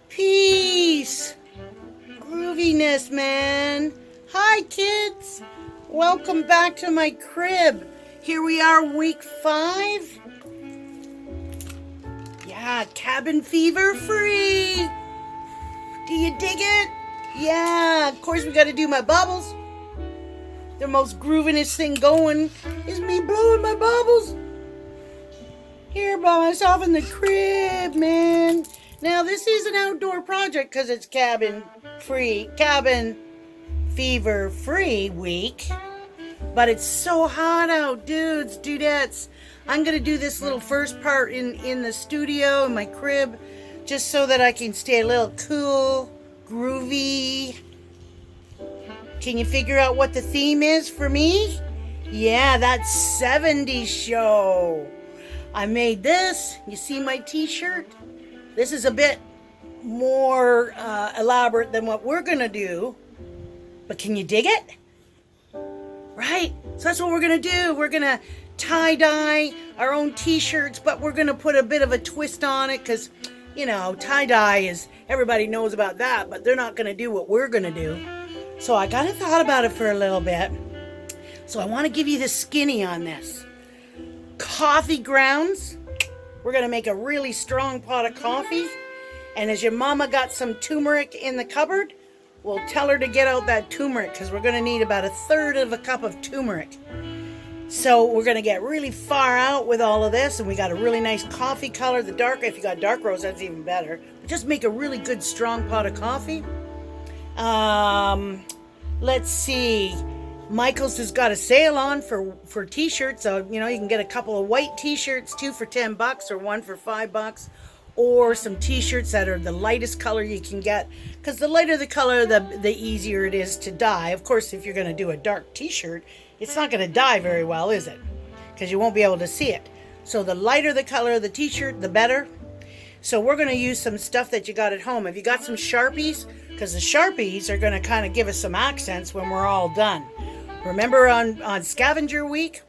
Peace. Grooviness, man. Hi, kids. Welcome back to my crib. Here we are, week 5. Yeah, cabin fever free. Do you dig it? Yeah, of course we got to do my bubbles. The most grooviness thing going is me blowing my bubbles. Here by myself in the crib, man. Now, this is an outdoor project because it's cabin fever free week. But it's so hot out, dudes, dudettes. I'm going to do this little first part in the studio, in my crib, just so that I can stay a little cool, groovy. Can you figure out what the theme is for me? Yeah, that's 70s show. I made this. You see my t-shirt? This is a bit more elaborate than what we're going to do. But can you dig it? Right? So that's what we're going to do. We're going to tie-dye our own t-shirts, but we're going to put a bit of a twist on it because, you know, tie-dye is, everybody knows about that, but they're not going to do what we're going to do. So I kind of thought about it for a little bit. So I want to give you the skinny on this. Coffee grounds. We're going to make a really strong pot of coffee. And as your mama got some turmeric in the cupboard, we'll tell her to get out that turmeric because we're going to need about 1/3 of a cup of turmeric. So we're going to get really far out with all of this. And we got a really nice coffee color. The dark, if you got dark roast, that's even better. But just make a really good strong pot of coffee. Let's see. Michael's has got a sale on for t-shirts. So, you know, you can get a couple of white t-shirts, 2 for $10 or 1 for $5. Or some t-shirts that are the lightest color you can get. Because the lighter the color, the easier it is to dye. Of course, if you're going to do a dark t-shirt, it's not going to dye very well, is it? Because you won't be able to see it. So the lighter the color of the t-shirt, the better. So we're going to use some stuff that you got at home. Have you got some Sharpies? Because the Sharpies are going to kind of give us some accents when we're all done. Remember on Scavenger Week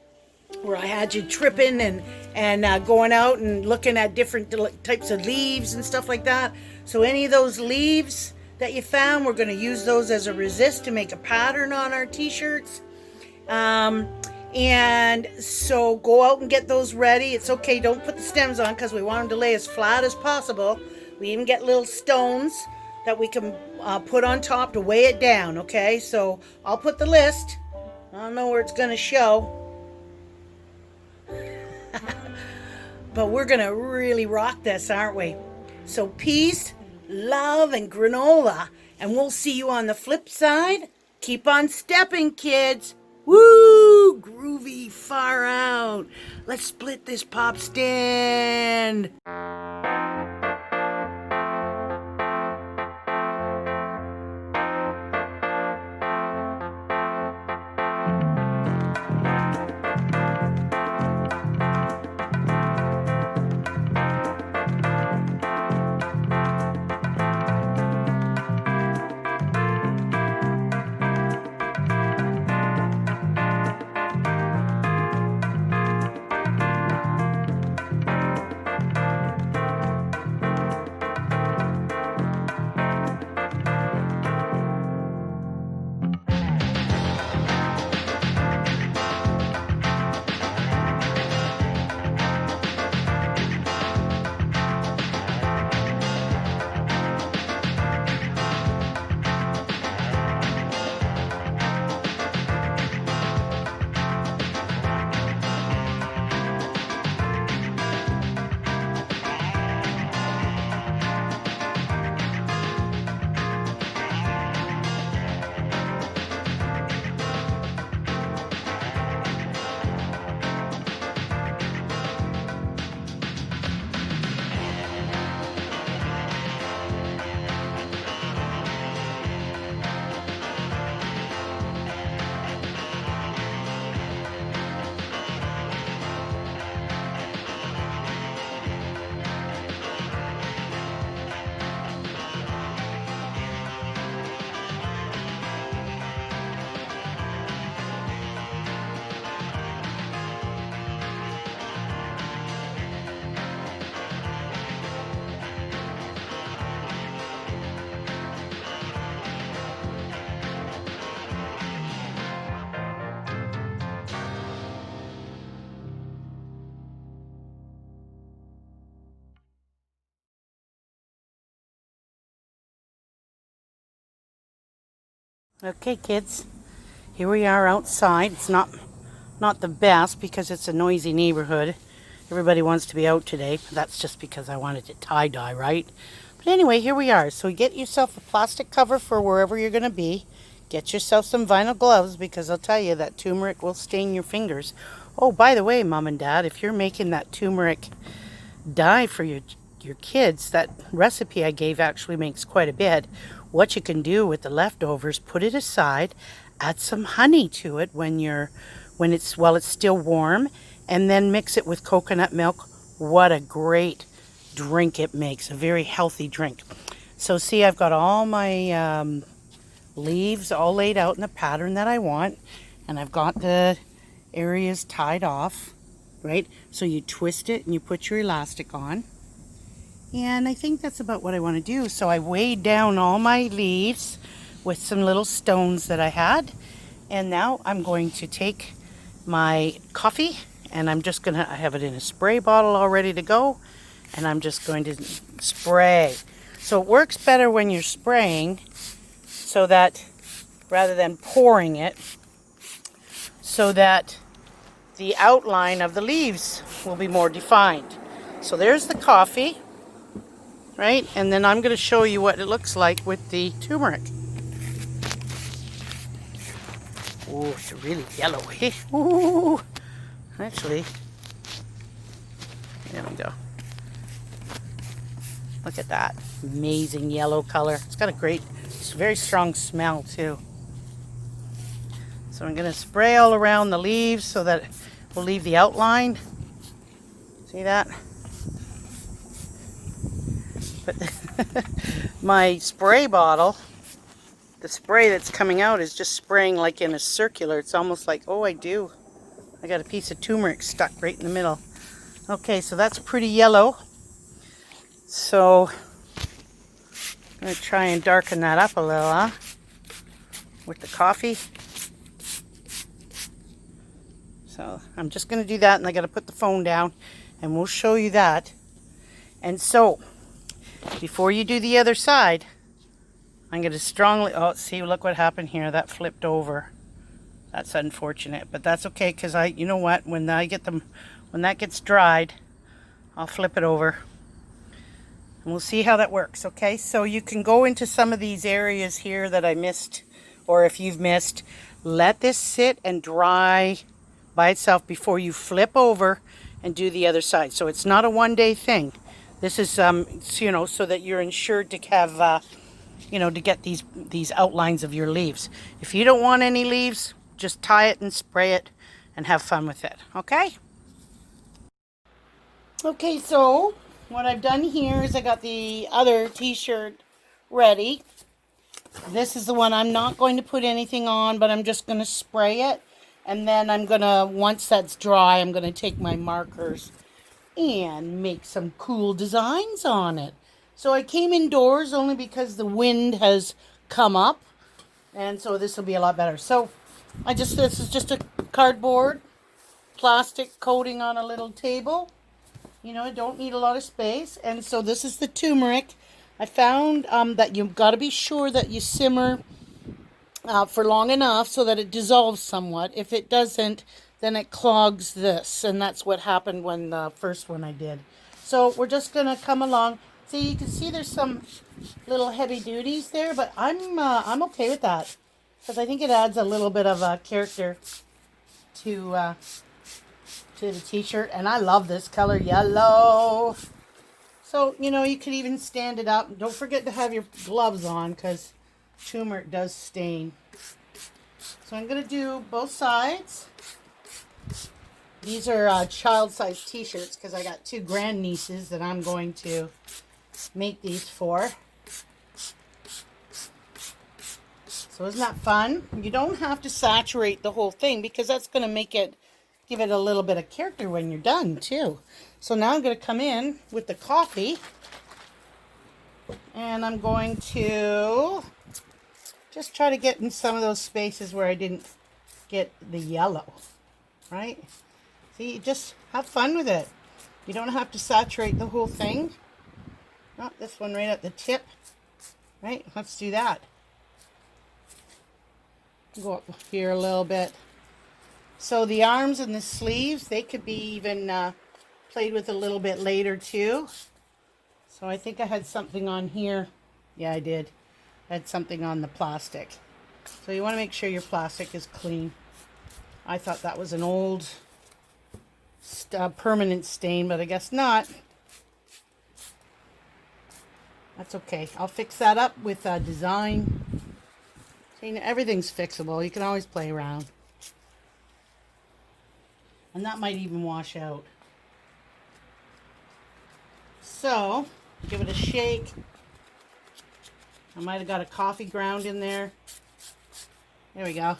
where I had you tripping and going out and looking at different types of leaves and stuff like that? So any of those leaves that you found, we're going to use those as a resist to make a pattern on our t-shirts. And so go out and get those ready. It's okay, don't put the stems on because we want them to lay as flat as possible. We even get little stones that we can put on top to weigh it down, okay? So I'll put the list. I don't know where it's going to show. But we're going to really rock this, aren't we? So peace, love, and granola. And we'll see you on the flip side. Keep on stepping, kids. Woo! Groovy far out. Let's split this pop stand. Okay, kids, here we are outside. It's not the best because it's a noisy neighborhood. Everybody wants to be out today. That's just because I wanted to tie-dye, right? But anyway, here we are. So get yourself a plastic cover for wherever you're going to be. Get yourself some vinyl gloves because I'll tell you that turmeric will stain your fingers. Oh, by the way, Mom and Dad, if you're making that turmeric dye for your kids, that recipe I gave actually makes quite a bit. What you can do with the leftovers, put it aside, add some honey to it when it's while it's still warm, and then mix it with coconut milk. What a great drink it makes, a very healthy drink. So see, I've got all my leaves all laid out in the pattern that I want, and I've got the areas tied off, right? So you twist it and you put your elastic on. And I think that's about what I want to do. So I weighed down all my leaves with some little stones that I had. And now I'm going to take my coffee and I'm just going to, I have it in a spray bottle all ready to go. And I'm just going to spray. So it works better when you're spraying so that rather than pouring it, so that the outline of the leaves will be more defined. So there's the coffee. Right? And then I'm going to show you what it looks like with the turmeric. Oh, it's really yellow. Ooh. Actually, there we go. Look at that. Amazing yellow color. It's got a great, it's a very strong smell too. So I'm going to spray all around the leaves so that we'll leave the outline. See that? My spray bottle, the spray that's coming out is just spraying like in a circular. It's almost like, oh, I got a piece of turmeric stuck right in the middle. Okay, so that's pretty yellow. So I'm going to try and darken that up a little, with the coffee. So I'm just going to do that, and I got to put the phone down and we'll show you that. And so before you do the other side, I'm going to strongly, oh, see, look what happened here. That flipped over. That's unfortunate, but that's okay because you know what, when that gets dried, I'll flip it over. And we'll see how that works, okay? So you can go into some of these areas here that I missed, or if you've missed, let this sit and dry by itself before you flip over and do the other side. So it's not a one-day thing. This is, so that you're ensured to have, to get these outlines of your leaves. If you don't want any leaves, just tie it and spray it and have fun with it, okay? Okay, so what I've done here is I got the other t-shirt ready. This is the one I'm not going to put anything on, but I'm just going to spray it. And then I'm going to, once that's dry, I'm going to take my markers and make some cool designs on it. So I came indoors only because the wind has come up, and so this will be a lot better. So this is just a cardboard plastic coating on a little table. I don't need a lot of space. And so this is the turmeric. I found that you've got to be sure that you simmer for long enough so that it dissolves somewhat. If it doesn't, then it clogs this, and that's what happened when the first one I did. So we're just gonna come along. See, you can see there's some little heavy duties there, but I'm okay with that because I think it adds a little bit of a character to the t-shirt, and I love this color, yellow. So you could even stand it up. Don't forget to have your gloves on because turmeric does stain. So I'm gonna do both sides. These are child-sized t-shirts because I got 2 grandnieces that I'm going to make these for. So isn't that fun? You don't have to saturate the whole thing because that's going to give it a little bit of character when you're done too. So now I'm going to come in with the coffee and I'm going to just try to get in some of those spaces where I didn't get the yellow, right? See, just have fun with it. You don't have to saturate the whole thing. Not this one right at the tip. Right? Let's do that. Go up here a little bit. So the arms and the sleeves, they could be even played with a little bit later too. So I think I had something on here. Yeah, I did. I had something on the plastic. So you want to make sure your plastic is clean. I thought that was an old permanent stain, but I guess not. That's okay. I'll fix that up with design. See, everything's fixable. You can always play around. And that might even wash out. So, give it a shake. I might have got a coffee ground in there. There we go.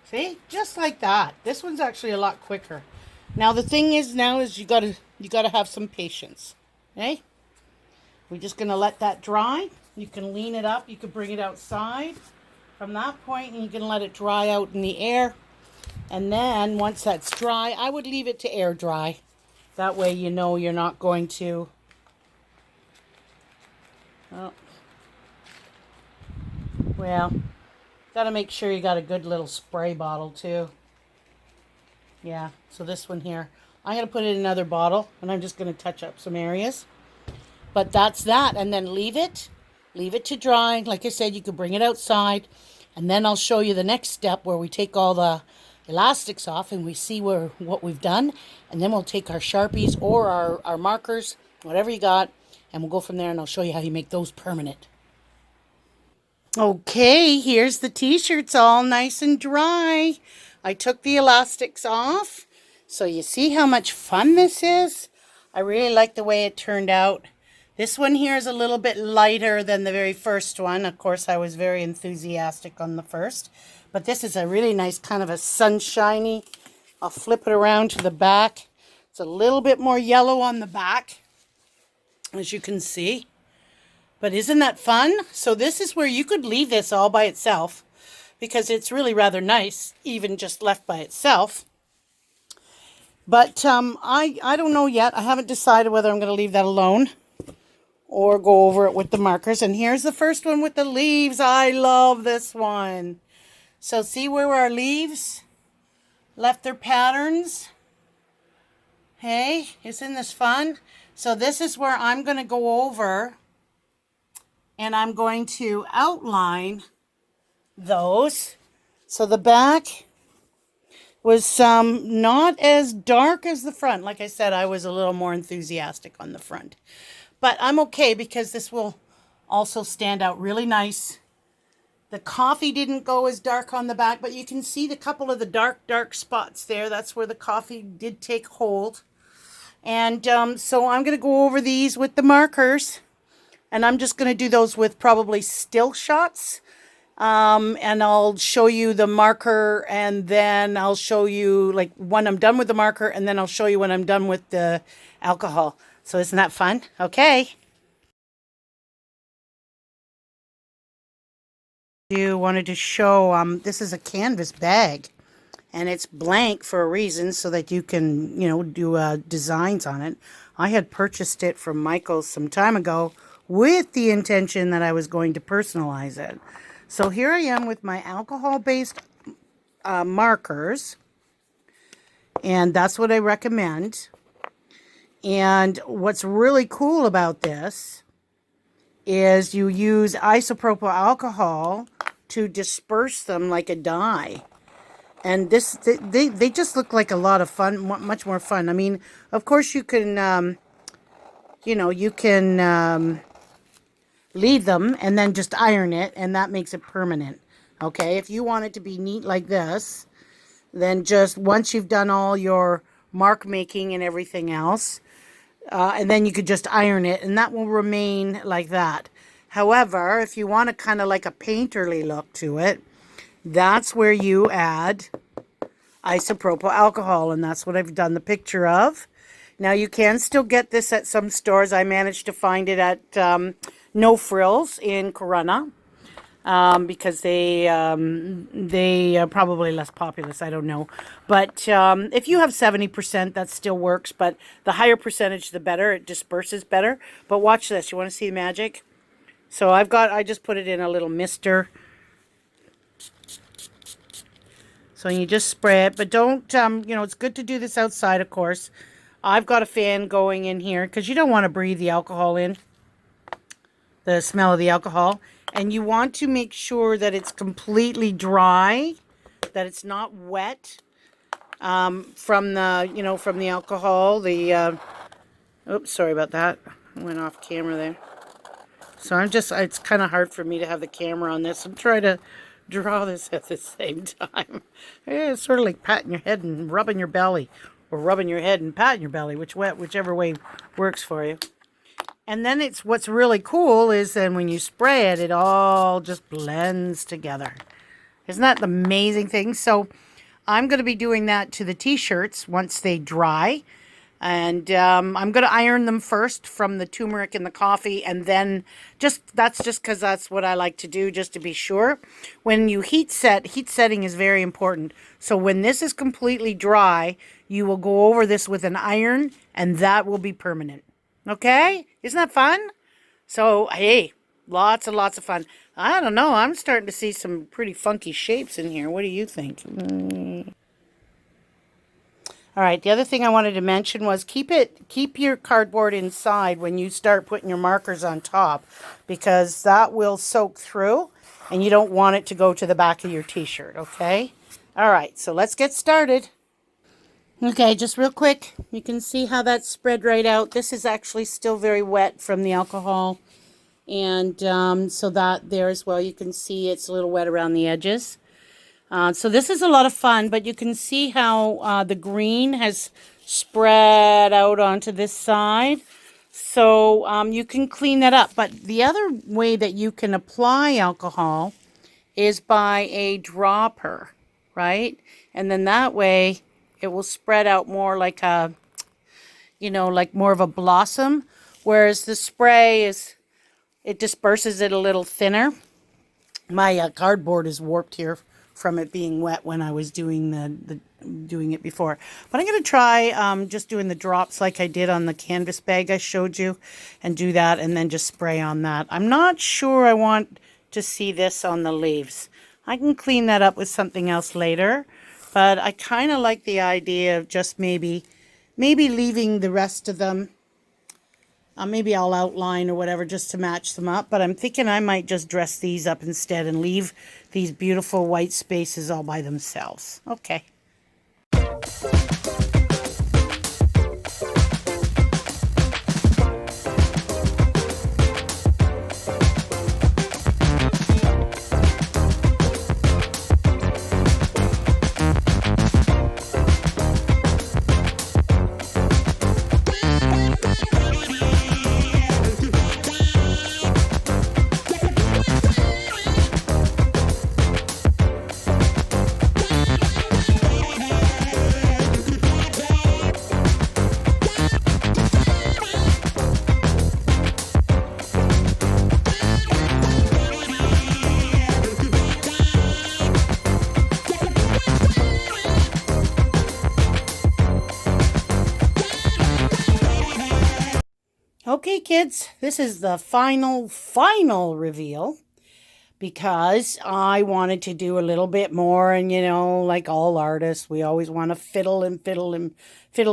See? Just like that. This one's actually a lot quicker. Now the thing is you gotta have some patience. Okay? We're just gonna let that dry. You can lean it up, you can bring it outside from that point, and you can let it dry out in the air. And then once that's dry, I would leave it to air dry. That way you know you're not going to well, got to make sure you got a good little spray bottle too. Yeah, so this one here, I'm going to put it in another bottle, and I'm just going to touch up some areas. But that's that, and then leave it to dry. Like I said, you could bring it outside, and then I'll show you the next step where we take all the elastics off and we see what we've done, and then we'll take our Sharpies or our markers, whatever you got, and we'll go from there, and I'll show you how you make those permanent. Okay, here's the t-shirts all nice and dry. I took the elastics off, so you see how much fun this is? I really like the way it turned out. This one here is a little bit lighter than the very first one. Of course, I was very enthusiastic on the first. But this is a really nice kind of a sunshiny. I'll flip it around to the back. It's a little bit more yellow on the back, as you can see. But isn't that fun? So this is where you could leave this all by itself, because it's really rather nice, even just left by itself. But I don't know yet. I haven't decided whether I'm going to leave that alone or go over it with the markers. And here's the first one with the leaves. I love this one. So see where our leaves left their patterns? Hey, isn't this fun? So this is where I'm going to go over, and I'm going to outline those. So the back was not as dark as the front. Like I said, I was a little more enthusiastic on the front. But I'm okay, because this will also stand out really nice. The coffee didn't go as dark on the back, but you can see the couple of the dark spots there. That's where the coffee did take hold. And so I'm going to go over these with the markers. And I'm just going to do those with probably still shots. And I'll show you the marker, and then I'll show you like when I'm done with the marker, and then I'll show you when I'm done with the alcohol. So isn't that fun? Okay. You wanted to show, this is a canvas bag, and it's blank for a reason, so that you can, do designs on it. I had purchased it from Michael's some time ago with the intention that I was going to personalize it. So here I am with my alcohol-based markers, and that's what I recommend. And what's really cool about this is you use isopropyl alcohol to disperse them like a dye. And they just look like a lot of fun, much more fun. I mean, of course you can, leave them and then just iron it, and that makes it permanent. Okay, if you want it to be neat like this, then just once you've done all your mark making and everything else, and then you could just iron it, and that will remain like that. However, if you want a kind of like a painterly look to it, that's where you add isopropyl alcohol, and that's what I've done the picture of. Now, you can still get this at some stores. I managed to find it at No Frills in Corunna, because they are probably less populous. I don't know. But if you have 70%, that still works. But the higher percentage, the better. It disperses better. But watch this. You want to see the magic? So I just put it in a little mister. So you just spray it, but don't, it's good to do this outside, of course. I've got a fan going in here because you don't want to breathe the alcohol in, the smell of the alcohol. And you want to make sure that it's completely dry, that it's not wet from the alcohol. Oops, sorry about that. I went off camera there. So it's kind of hard for me to have the camera on this and try to draw this at the same time. Yeah, it's sort of like patting your head and rubbing your belly, or rubbing your head and patting your belly, whichever way works for you. And then what's really cool is then when you spray it, it all just blends together. Isn't that the amazing thing? So I'm going to be doing that to the t-shirts once they dry. And I'm going to iron them first from the turmeric and the coffee. And then that's just because that's what I like to do, just to be sure. When you heat setting is very important. So when this is completely dry, you will go over this with an iron and that will be permanent. Okay? Isn't that fun? So, hey, lots and lots of fun. I don't know. I'm starting to see some pretty funky shapes in here. What do you think? All right, the other thing I wanted to mention was keep your cardboard inside when you start putting your markers on top, because that will soak through and you don't want it to go to the back of your t-shirt, okay? All right, so let's get started. Okay, just real quick, you can see how that's spread right out. This is actually still very wet from the alcohol, and so that there as well, you can see it's a little wet around the edges. So this is a lot of fun, but you can see how the green has spread out onto this side. So you can clean that up. But the other way that you can apply alcohol is by a dropper, right? And then that way it will spread out more like like more of a blossom. Whereas the spray it disperses it a little thinner. My cardboard is warped here from it being wet when I was doing it before. But I'm going to try just doing the drops like I did on the canvas bag I showed you, and do that and then just spray on that. I'm not sure I want to see this on the leaves. I can clean that up with something else later, but I kind of like the idea of just maybe leaving the rest of them. Maybe I'll outline or whatever just to match them up. But I'm thinking I might just dress these up instead and leave these beautiful white spaces all by themselves. Okay. Okay, kids, this is the final reveal, because I wanted to do a little bit more, and like all artists, we always want to fiddle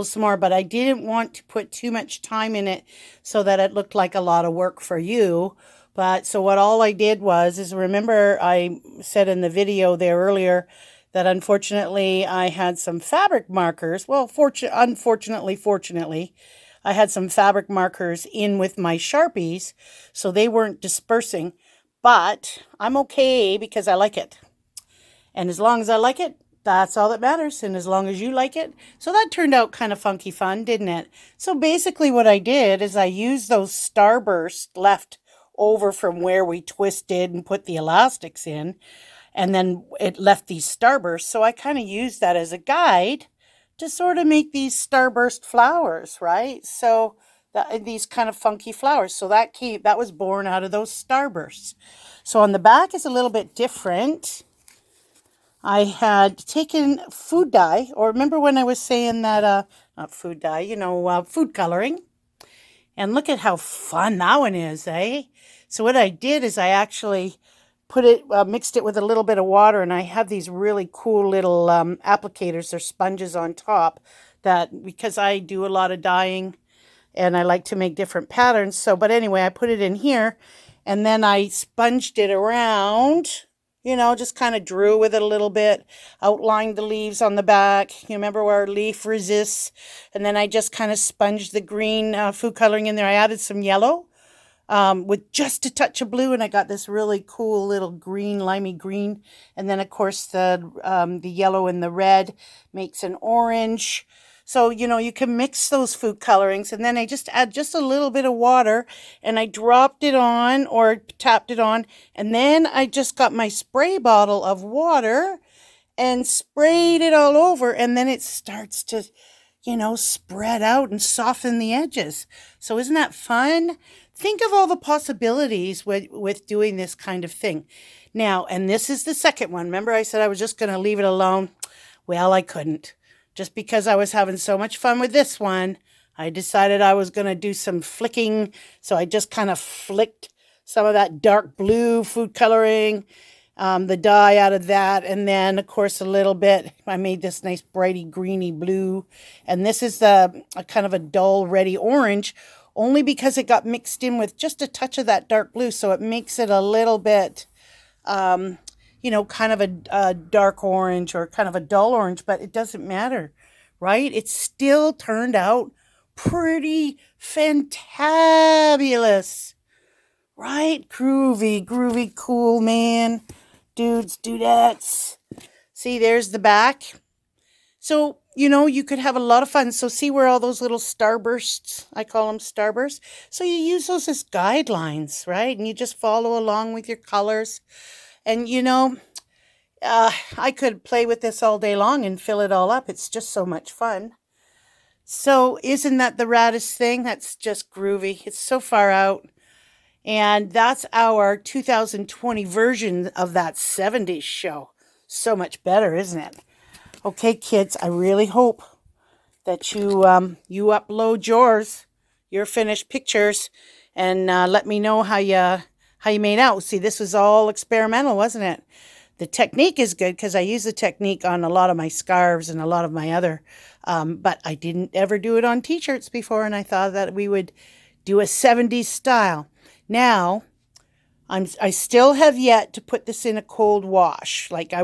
some more, but I didn't want to put too much time in it so that it looked like a lot of work for you. But so what all I did is remember I said in the video there earlier that unfortunately I had some fabric markers. Well, fortunately, I had some fabric markers in with my Sharpies, so they weren't dispersing. But I'm okay because I like it. And as long as I like it, that's all that matters. And as long as you like it. So that turned out kind of funky fun, didn't it? So basically what I did is I used those starbursts left over from where we twisted and put the elastics in. And then it left these starbursts. So I kind of used that as a guide to sort of make these starburst flowers, right? So these kind of funky flowers. So that was born out of those starbursts. So on the back is a little bit different. I had taken food dye, or remember when I was saying that, not food dye, food coloring. And look at how fun that one is, eh? So what I did is I actually mixed it with a little bit of water, and I have these really cool little applicators. They're sponges on top that, because I do a lot of dyeing and I like to make different patterns. So, but anyway, I put it in here and then I sponged it around, just kind of drew with it a little bit, outlined the leaves on the back. You remember where leaf resists? And then I just kind of sponged the green food coloring in there. I added some yellow with just a touch of blue, and I got this really cool little green, limey green. And then, of course, the yellow and the red makes an orange. So, you can mix those food colorings, and then I just add just a little bit of water, and I dropped it on or tapped it on, and then I just got my spray bottle of water and sprayed it all over, and then it starts to, spread out and soften the edges. So isn't that fun? Think of all the possibilities with doing this kind of thing. Now, and this is the second one. Remember I said I was just going to leave it alone? Well, I couldn't. Just because I was having so much fun with this one, I decided I was going to do some flicking. So I just kind of flicked some of that dark blue food coloring, the dye out of that. And then, of course, a little bit, I made this nice brighty greeny blue. And this is a kind of a dull reddy orange, only because it got mixed in with just a touch of that dark blue. So it makes it a little bit, kind of a dark orange or kind of a dull orange, but it doesn't matter, right? It still turned out pretty fantabulous, right? Groovy, cool, man. Dudes, dudettes. See, there's the back. So, you could have a lot of fun. So see where all those little starbursts, I call them starbursts. So you use those as guidelines, right? And you just follow along with your colors. And, I could play with this all day long and fill it all up. It's just so much fun. So isn't that the raddest thing? That's just groovy. It's so far out. And that's our 2020 version of that 70s show. So much better, isn't it? Okay, kids, I really hope that you upload your finished pictures, and let me know how you made out. See, this was all experimental, wasn't it? The technique is good because I use the technique on a lot of my scarves and a lot of my other, but I didn't ever do it on t-shirts before, and I thought that we would do a 70s style. Now, I still have yet to put this in a cold wash. Like I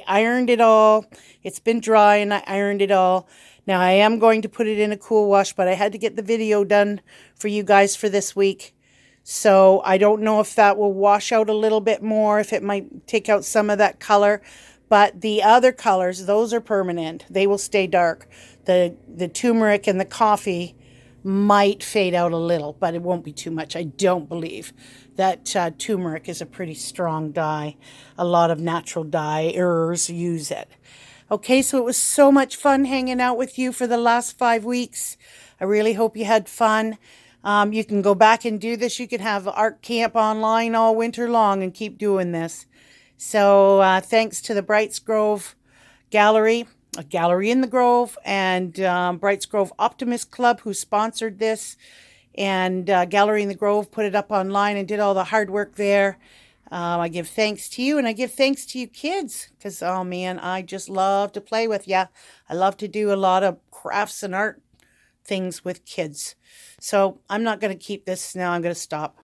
ironed it all. It's been dry and I ironed it all. Now I am going to put it in a cool wash, but I had to get the video done for you guys for this week. So I don't know if that will wash out a little bit more, if it might take out some of that color. But the other colors, those are permanent. They will stay dark. The turmeric and the coffee might fade out a little, but it won't be too much. I don't believe that turmeric is a pretty strong dye. A lot of natural dyers use it. Okay, so it was so much fun hanging out with you for the last 5 weeks. I really hope you had fun. You can go back and do this. You can have art camp online all winter long and keep doing this. So thanks to the Brights Grove Gallery, a gallery in the Grove, and Brights Grove Optimist Club, who sponsored this. And Gallery in the Grove put it up online and did all the hard work there. I give thanks to you, and I give thanks to you kids, because, oh man, I just love to play with you. I love to do a lot of crafts and art things with kids. So I'm not going to keep this now. I'm going to stop.